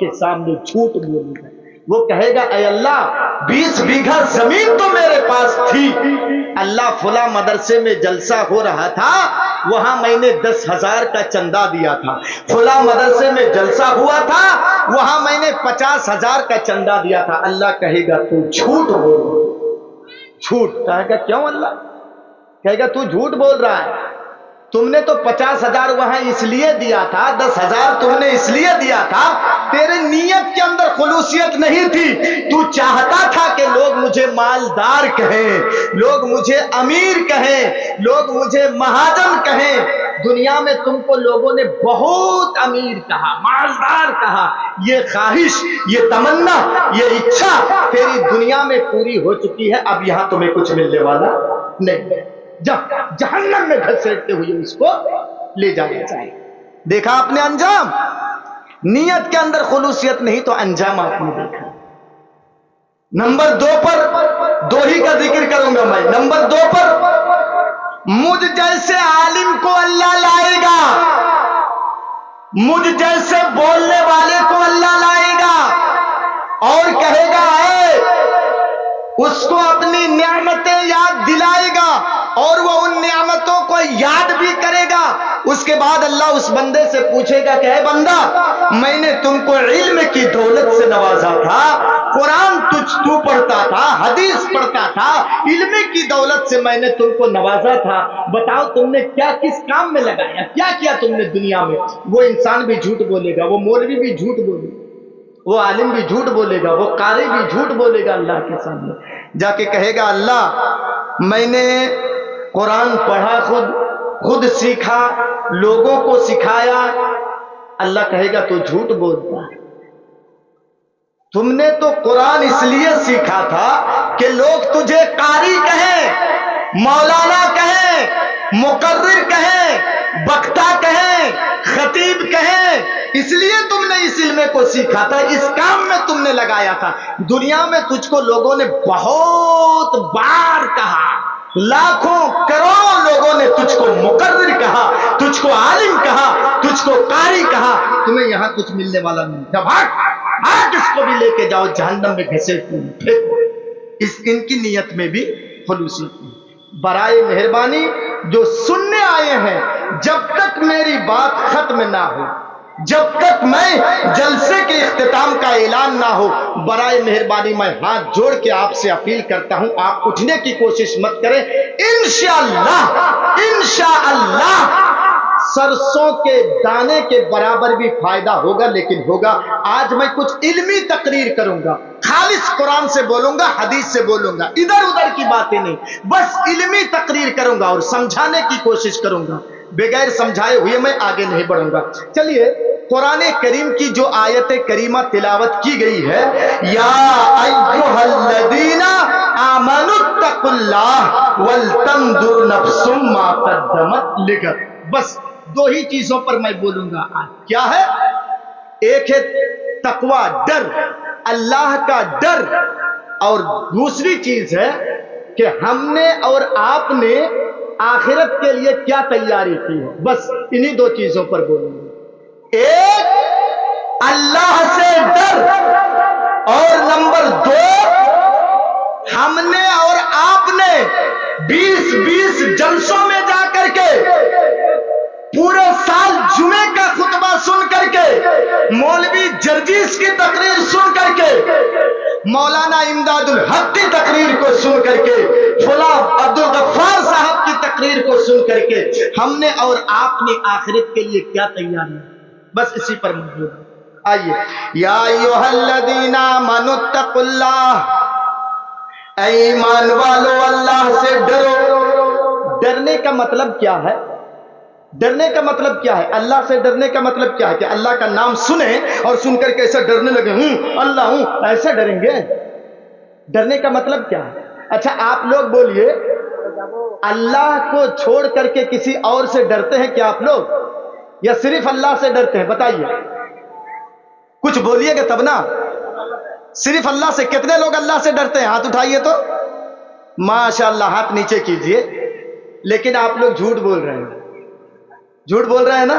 کے سامنے جھوٹ بولے گا. وہ کہے گا اے اللہ 20 بیگھا زمین تو میرے پاس تھی اللہ، فلاں مدرسے میں جلسہ ہو رہا تھا وہاں میں نے 10,000 کا چندہ دیا تھا، فلاں مدرسے میں جلسہ ہوا تھا وہاں میں نے 50,000 کا چندہ دیا تھا. اللہ کہے گا تو جھوٹ بول. جھوٹ کہے گا کیوں؟ اللہ کہے گا تو جھوٹ بول رہا ہے، تم نے تو 50,000 وہاں اس لیے دیا تھا، 10,000 تم نے اس لیے دیا تھا، تیرے نیت کے اندر خلوصیت نہیں تھی. تو چاہتا تھا کہ لوگ مجھے مالدار کہیں، لوگ مجھے امیر کہیں، لوگ مجھے مہاجن کہیں. دنیا میں تم کو لوگوں نے بہت امیر کہا، مالدار کہا. یہ خواہش، یہ تمنا، یہ اچھا تیری دنیا میں پوری ہو چکی ہے، اب یہاں تمہیں کچھ ملنے والا نہیں. جب جہنم میں گھسیٹتے ہوئے اس کو لے جانا چاہیے. دیکھا آپ نے انجام؟ نیت کے اندر خلوصیت نہیں تو انجام آپ نے دیکھا. نمبر 2 پر 2 ہی کا ذکر کروں گا میں. نمبر 2 پر مجھ جیسے عالم کو اللہ لائے گا، مجھ جیسے بولنے والے کو اللہ لائے گا اور کہے گا اے، اس کو اپنی نعمتیں یاد دلائے گا اور وہ ان نعمتوں کو یاد بھی کرے گا. اس کے بعد اللہ اس بندے سے پوچھے گا کہ اے بندہ، میں نے تم کو علم کی دولت سے نوازا تھا، قرآن تو پڑھتا تھا، حدیث پڑھتا تھا، علم کی دولت سے میں نے تم کو نوازا تھا، بتاؤ تم نے کیا کس کام میں لگایا، کیا کیا تم نے دنیا میں. وہ انسان بھی جھوٹ بولے گا، وہ مولوی بھی جھوٹ بولے گا، وہ عالم بھی جھوٹ بولے گا، وہ قاری بھی جھوٹ بولے گا. اللہ کے سامنے جا کے کہے گا اللہ میں نے قرآن پڑھا، خود سیکھا، لوگوں کو سکھایا. اللہ کہے گا تو جھوٹ بولتا ہے، تم نے تو قرآن اس لیے سیکھا تھا کہ لوگ تجھے قاری کہیں، مولانا کہیں، مقرر کہیں، بختہ کہیں، خطیب کہیں. اس لیے تم نے اس علم کو سیکھا تھا، اس کام میں تم نے لگایا تھا. دنیا میں تجھ کو لوگوں نے بہت بار کہا، لاکھوں کروڑوں لوگوں نے تجھ کو مقرر کہا، تجھ کو عالم کہا، تجھ کو قاری کہا، تمہیں یہاں کچھ ملنے والا نہیں. جب آج اس کو بھی لے کے جاؤ جہنم میں گھسیٹو پھینکو. ان کی نیت میں بھی خلوصیت نہیں. برائے مہربانی جو سننے آئے ہیں، جب تک میری بات ختم نہ ہو، جب تک میں جلسے کے اختتام کا اعلان نہ ہو، برائے مہربانی میں ہاتھ جوڑ کے آپ سے اپیل کرتا ہوں آپ اٹھنے کی کوشش مت کریں. انشاءاللہ سرسوں کے دانے کے برابر بھی فائدہ ہوگا، لیکن ہوگا. آج میں کچھ علمی تقریر کروں گا، خالص قرآن سے بولوں گا، حدیث سے بولوں گا، ادھر ادھر کی باتیں نہیں، بس علمی تقریر کروں گا اور سمجھانے کی کوشش کروں گا. بغیر سمجھائے ہوئے میں آگے نہیں بڑھوں گا. چلیے قرآن کریم کی جو آیت کریمہ تلاوت کی گئی ہے، یا ایھا الذین آمنوا اتقوا اللہ ولتنظر نفس ما قدمت لغد. بس 2 ہی چیزوں پر میں بولوں گا آج. کیا ہے؟ ایک ہے تقوی، ڈر، اللہ کا ڈر، اور دوسری چیز ہے کہ ہم نے اور آپ نے آخرت کے لیے کیا تیاری کی ہے. بس انہی 2 چیزوں پر بولوں گا. ایک اللہ سے ڈر، اور نمبر 2 ہم نے اور آپ نے 20 جلسوں میں جا کر کے، پورے سال جمعے کا خطبہ سن کر کے، مولوی جرجیس کی تقریر سن کر کے، مولانا امداد الحق کی تقریر کو سن کر کے، فلاں عبدالغفار صاحب کی تقریر کو سن کر کے، ہم نے اور آپ نے آخرت کے لیے کیا تیاری ہے. بس اسی پر موجود ہے. آئیے. یا ایھا الذین آمنوا اتقوا اللہ، اے ایمان والو اللہ سے ڈرو. ڈرنے کا مطلب کیا ہے؟ ڈرنے کا مطلب کیا ہے؟ اللہ سے ڈرنے کا مطلب کیا ہے؟ کہ اللہ کا نام سنیں اور سن کر کے ایسے ڈرنے لگے، اللہ ہوں، ایسے ڈریں گے؟ ڈرنے کا مطلب کیا ہے؟ اچھا آپ لوگ بولیے، اللہ کو چھوڑ کر کے کسی اور سے ڈرتے ہیں کیا آپ لوگ، یا صرف اللہ سے ڈرتے ہیں؟ بتائیے، کچھ بولیے گا تب نا. صرف اللہ سے. کتنے لوگ اللہ سے ڈرتے ہیں؟ ہاتھ اٹھائیے تو. ماشاءاللہ، ہاتھ نیچے کیجئے. لیکن آپ لوگ جھوٹ بول رہے ہیں، جھوٹ بول رہے ہیں نا.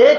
1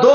2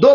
2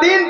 3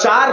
4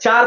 4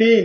3।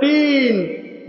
3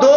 2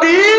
3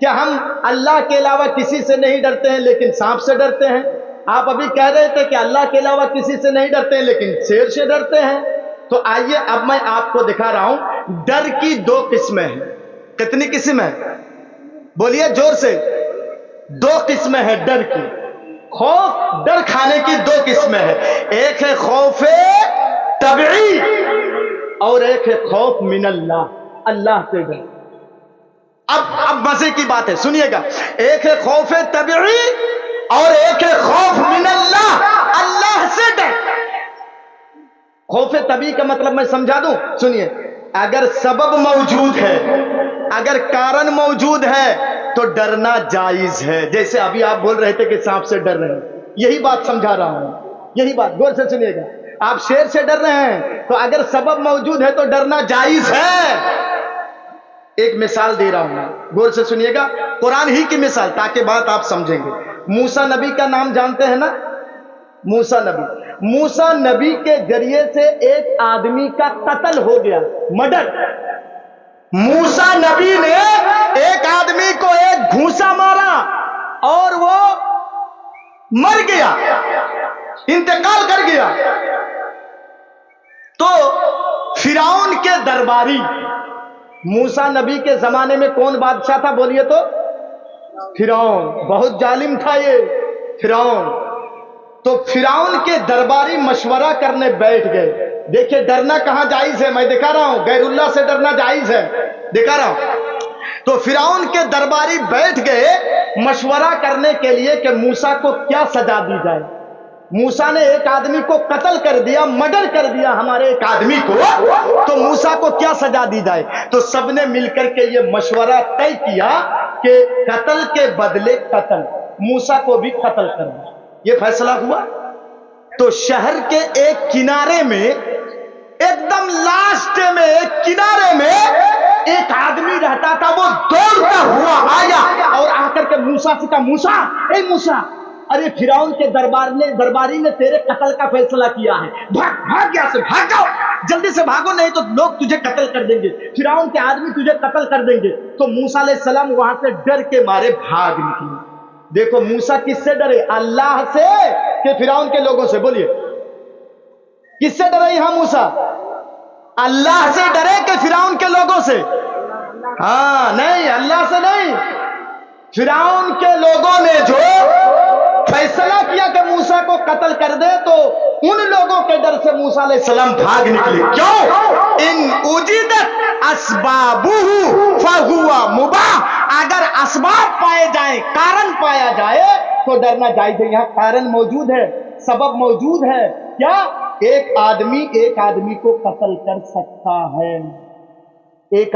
کہ ہم اللہ کے علاوہ کسی سے نہیں ڈرتے ہیں لیکن سانپ سے ڈرتے ہیں. آپ ابھی کہہ رہے تھے کہ اللہ کے علاوہ کسی سے نہیں ڈرتے ہیں لیکن شیر سے ڈرتے ہیں. تو آئیے اب میں آپ کو دکھا رہا ہوں ڈر کی دو قسمیں ہیں. کتنی قسم ہے؟ بولیے زور سے. دو قسمیں ہیں ڈر کی. خوف ڈر کھانے کی دو قسمیں ہیں. ایک ہے خوف طبعی اور ایک ہے خوف من اللہ, اللہ سے ڈر. اب مزے کی بات ہے, سنیے گا. ایک ہے خوف طبعی اور ایک ہے خوف من اللہ, اللہ سے ڈر. خوف طبعی کا مطلب میں سمجھا دوں, سنیے. اگر سبب موجود ہے, اگر کارن موجود ہے تو ڈرنا جائز ہے. جیسے ابھی آپ بول رہے تھے کہ سانپ سے ڈر رہے ہیں, یہی بات سمجھا رہا ہوں. یہی بات غور سے سنیے گا. آپ شیر سے ڈر رہے ہیں تو اگر سبب موجود ہے تو ڈرنا جائز ہے. ایک مثال دے رہا ہوں, غور سے سنیے گا. قرآن ہی کی مثال, تاکہ بات آپ سمجھیں گے. موسیٰ نبی کا نام جانتے ہیں نا؟ موسیٰ نبی. موسیٰ نبی کے ذریعے سے ایک آدمی کا قتل ہو گیا, مرڈر. موسیٰ نبی نے ایک آدمی کو ایک گھونسا مارا اور وہ مر گیا, انتقال کر گیا. تو فرعون کے درباری, موسیٰ نبی کے زمانے میں کون بادشاہ تھا بولیے تو؟ فرعون. بہت ظالم تھا یہ فرعون. تو فرعون کے درباری مشورہ کرنے بیٹھ گئے. دیکھیں ڈرنا کہاں جائز ہے, میں دکھا رہا ہوں. غیر اللہ سے ڈرنا جائز ہے, دکھا رہا ہوں. تو فرعون کے درباری بیٹھ گئے مشورہ کرنے کے لیے کہ موسیٰ کو کیا سزا دی جائے. موسیٰ نے ایک آدمی کو قتل کر دیا, مرڈر کر دیا ہمارے ایک آدمی کو, تو موسیٰ کو کیا سزا دی جائے. تو سب نے مل کر کے یہ مشورہ طے کیا کہ قتل کے بدلے قتل, موسیٰ کو بھی قتل کر دیا. یہ فیصلہ ہوا. تو شہر کے ایک کنارے میں, ایک دم لاسٹ میں ایک کنارے میں ایک آدمی رہتا تھا. وہ دوڑتا ہوا آیا اور آ کر کے موسیٰ سے کہا, موسیٰ, اے موسیٰ, ارے فرعون کے درباری نے تیرے قتل کا فیصلہ کیا ہے, بھاگ یہاں سے, بھاگ جاؤ, جلدی سے بھاگو, نہیں تو لوگ تجھے قتل کر دیں گے, فرعون کے آدمی تجھے قتل کر دیں گے. تو موسیٰ علیہ السلام وہاں سے ڈر کے مارے بھاگ نکلے. دیکھو موسیٰ کس سے ڈرے, اللہ سے کہ فرعون کے لوگوں سے؟ بولیے کس سے ڈرے یہاں موسیٰ؟ اللہ سے ڈرے کہ فرعون کے لوگوں سے؟ ہاں نہیں, اللہ سے نہیں. فرعون کے لوگوں نے جو فیصلہ کیا کہ موسیٰ کو قتل کر دے, تو ان لوگوں کے ڈر سے موسیٰ علیہ السلام بھاگ نکلے. کیوں؟ ان وجدت اسبابہ فہو مباح. اگر اسباب پائے جائیں, کارن پایا جائے تو ڈرنا جائز ہے. یہاں کارن موجود ہے, سبب موجود ہے. کیا؟ ایک آدمی کو قتل کر سکتا ہے, ایک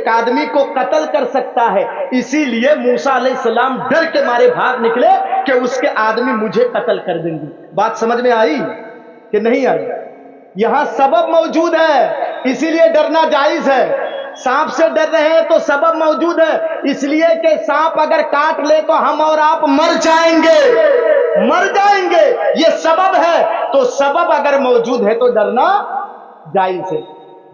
آدمی کو قتل کر سکتا ہے. اسی لیے موسیٰ علیہ السلام ڈر کے مارے بھاگ نکلے کہ اس کے آدمی مجھے قتل کر دیں گے. بات سمجھ میں آئی کہ نہیں آئی؟ یہاں سبب موجود ہے, اسی لیے ڈرنا جائز ہے. سانپ سے ڈر رہے ہیں تو سبب موجود ہے, اس لیے کہ سانپ اگر کاٹ لے تو ہم اور آپ مر جائیں گے, یہ سبب ہے. تو سبب اگر موجود ہے تو ڈرنا جائز ہے.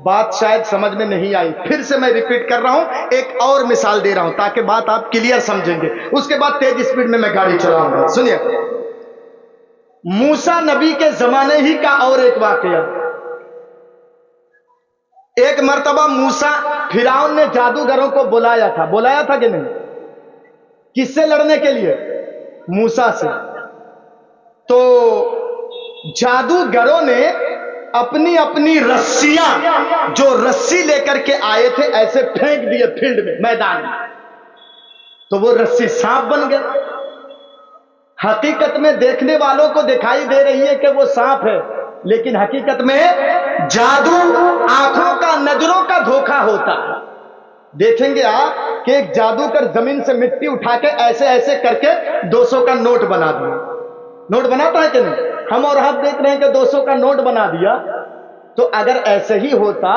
بات شاید سمجھ میں نہیں آئی, پھر سے میں ریپیٹ کر رہا ہوں. ایک اور مثال دے رہا ہوں تاکہ بات آپ کلیئر سمجھیں گے. اس کے بعد تیز اسپیڈ میں گاڑی چلاؤں گا. سنیے, موسیٰ نبی کے زمانے ہی کا اور ایک واقعہ. ایک مرتبہ موسیٰ, فرعون نے جادوگروں کو بلایا تھا کہ نہیں؟ کس سے لڑنے کے لیے؟ موسیٰ سے. تو جادوگروں نے اپنی رسیاں, جو رسی لے کر کے آئے تھے, ایسے پھینک دیے فیلڈ میں, میدان میں. تو وہ رسی سانپ بن گیا. حقیقت میں دیکھنے والوں کو دکھائی دے رہی ہے کہ وہ سانپ ہے, لیکن حقیقت میں جادو آنکھوں کا, نظروں کا دھوکہ ہوتا ہے. دیکھیں گے آپ کہ ایک جادوگر زمین سے مٹی اٹھا کے ایسے کر کے 200 کا نوٹ بنا دیا. نوٹ بناتا ہے کہ نہیں؟ ہم اور آپ دیکھ رہے ہیں کہ 200 کا نوٹ بنا دیا. تو اگر ایسے ہی ہوتا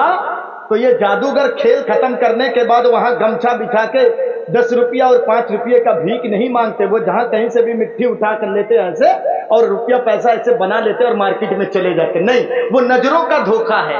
تو یہ جادوگر کھیل ختم کرنے کے بعد وہاں گمچھا بچھا کے 10 روپیہ اور 5 روپیے کا بھیک نہیں مانگتے. وہ جہاں کہیں سے بھی مٹی اٹھا کر لیتے ایسے, اور روپیہ پیسہ ایسے بنا لیتے اور مارکیٹ میں چلے جاتے. نہیں, وہ نظروں کا دھوکہ ہے.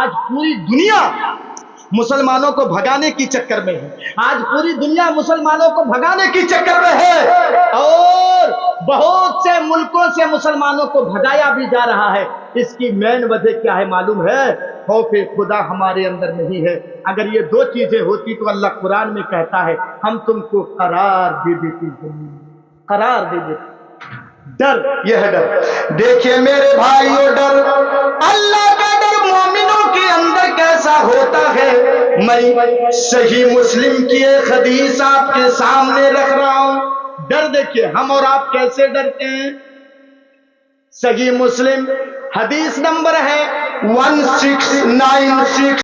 آج پوری دنیا مسلمانوں کو بھگانے کی چکر میں ہے، آج پوری دنیا مسلمانوں کو بھگانے کی چکر میں ہے، اور بہت سے ملکوں سے مسلمانوں کو بھگایا بھی جا رہا ہے۔ اس کی مین وجہ کیا ہے معلوم ہے؟ خوف خدا ہمارے اندر نہیں ہے۔ اگر یہ دو چیزیں ہوتی تو اللہ قرآن میں کہتا ہے ہم تم کو قرار دے دیتی، قرار دے دیتی۔ ڈر، یہ ہے ڈر۔ دیکھیے میرے بھائیو، ڈر اللہ کا ڈر مومنوں کے اندر کیسا ہوتا ہے، میں صحیح مسلم کی ایک حدیث آپ کے سامنے رکھ رہا ہوں۔ ڈر دیکھیے ہم اور آپ کیسے ڈرتے ہیں۔ صحیح مسلم حدیث نمبر ہے 1696۔